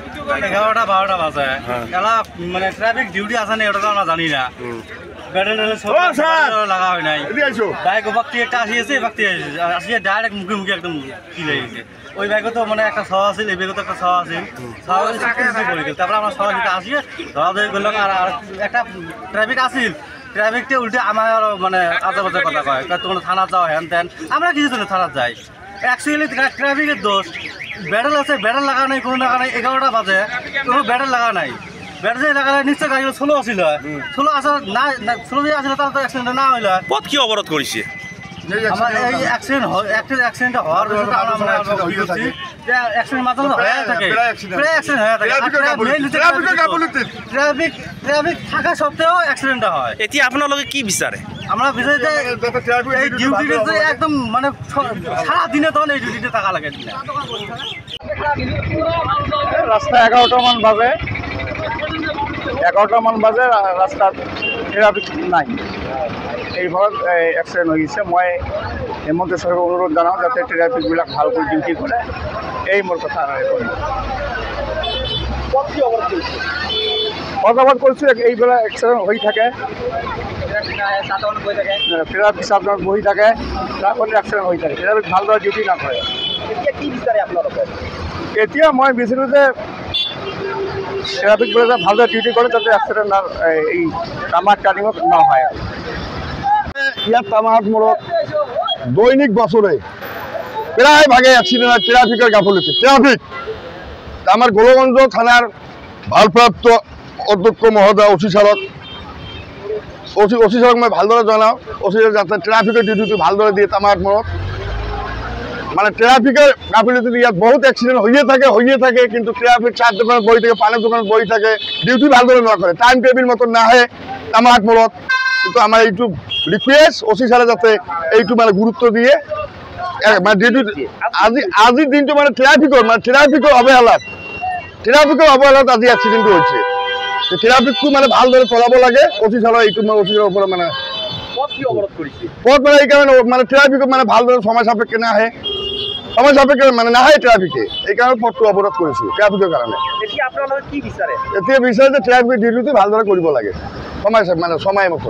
11টা 12টা বাজে এলা মানে ট্রাফিক ডিউটি আছে না এটা তো আমরা জানি না ব্যাটারি লাগা হয় নাই বাইক বাক্তি একটা আসিয়েছে বাক্তি আসিয়ে ডাইরেক্ট মুখে মুখে একদম কি লেগেছে ওই বাইকে তো মানে একটা ছ আছে এই বাইকে তো একটা ছ আছে পড়ে গেল তারপরে আমরা সবাই আসিয়ে ধরাধরি করলাম আর একটা ট্রাফিক আসিল ট্রাফিকটা উল্টে আমার মানে আজে বাজে কথা কয় তোমার থানা যাও হ্যান ত্যান আমরা কিছু জন্য থানা যাই অ্যাকচুয়ালি ট্রাফিকের দোষ ব্যাটাল আছে ব্যাটাল লাগা নাই কোনো লাগা নাই 11টা বাজে কোনো ব্যাটাল লাগা নাই ব্যাটারি লাগা নাই নিশ্চয় গাড়িগুলো ষোলো আসিল ষোলো আসা না ষোলো দিয়ে আসলে তার তো অ্যাক্সিডেন্ট না হইল পথ কি অবরোধ করেছে আমার এই অ্যাক্সিডেন্ট হওয়ার বিষয়টা আমরা মানে অ্যাক্সিডেন্ট মাত্র হয়ে থাকে প্রায় অ্যাক্সিডেন্ট হয়ে থাকে ট্রাফিক থাকা সত্ত্বেও অ্যাক্সিডেন্টটা হয় এতিয়া আপোনালোকে কি বিচাৰে আমরা বিষয় যে এই ডিউটিতে একদম মানে সারা দিনে তখন এই ডিউটিতে থাকা লাগে রাস্তা 11টা মান বাজে 11টা মান বাজে রাস্তার ট্রাফিক নাই এইভাবে এক্সিডেন্ট হৈ গৈছে মই হেমন্ত চৰকাৰক অনুৰোধ জনাওঁ যাতে ট্ৰাফিকবিলাক ভালকৈ ডিউটি কৰে এই মোৰ কথা অৱগত কৰিছোঁ এইবিলাক এক্সিডেন্ট হৈ থাকে ট্ৰাফিক চাপত বহি থাকে তাৰ ফলত এক্সিডেন্ট হৈ থাকে ট্ৰাফিক ভালদৰে ডিউটি নকৰে এতিয়া মই বিচাৰোঁ যে ট্রাফিকগুলো ভালো ডিউটি করে যাতে অ্যাক্সিডেন্ট না এই তামাক টার্নিংত নহয় ইয়াত তামাক মোড়ত দৈনিক বছরে প্রায় ভাগে অ্যাক্সিডেন্ট হয় ট্রাফিকের গাফলতি ট্রাফিক আমার গোলগঞ্জ থানার ভারপ্রাপ্ত অধ্যক্ষ মহোদয় ওসি সাহেব মই ভালদরে জানাও ওসি যাতে ট্রাফিকের ডিউটি ভালদরে দিয়ে তামাক মোড়ত মানে ট্রাফিকের গাফিলতি ইয়াত বহুত এক্সিডেন্ট হয়ে থাকে কিন্তু ট্রাফিক চার দোকান বই থাকে পানের দোকান বই থাকে ডিউটি ভালদরে না করে টাইম টেবিল মতো নাহে তামাক মোড়ত কিন্তু আমার এইটু রিকোয়েস্ট ওসি সাহেব যাতে এইটু মানে গুরুত্ব দিয়ে মানে ডিউটি আজির দিনটো মানে ট্রাফিকের অবহেলাত আজি এক্সিডেন্ট হয়েছে ট্রাফিকটো মানে ভালদরে চলাব লাগে ওসি সাহেব এইটু মানে ওসির উপরে মানে পথ মানে এই কারণে মানে ট্রাফিক মানে ভালদরে সময় সাপেক্ষে না আহে সময় সাপেক্ষে মানে না হয় ট্রাফিকে এই কারণে পথটো অবরোধ করেছি ট্রাফিকের কারণে এতিয়া বিচাৰে যে ট্ৰাফিক ডিউটি ভালদৰে কৰিব লাগে সময় মানে সময় মতো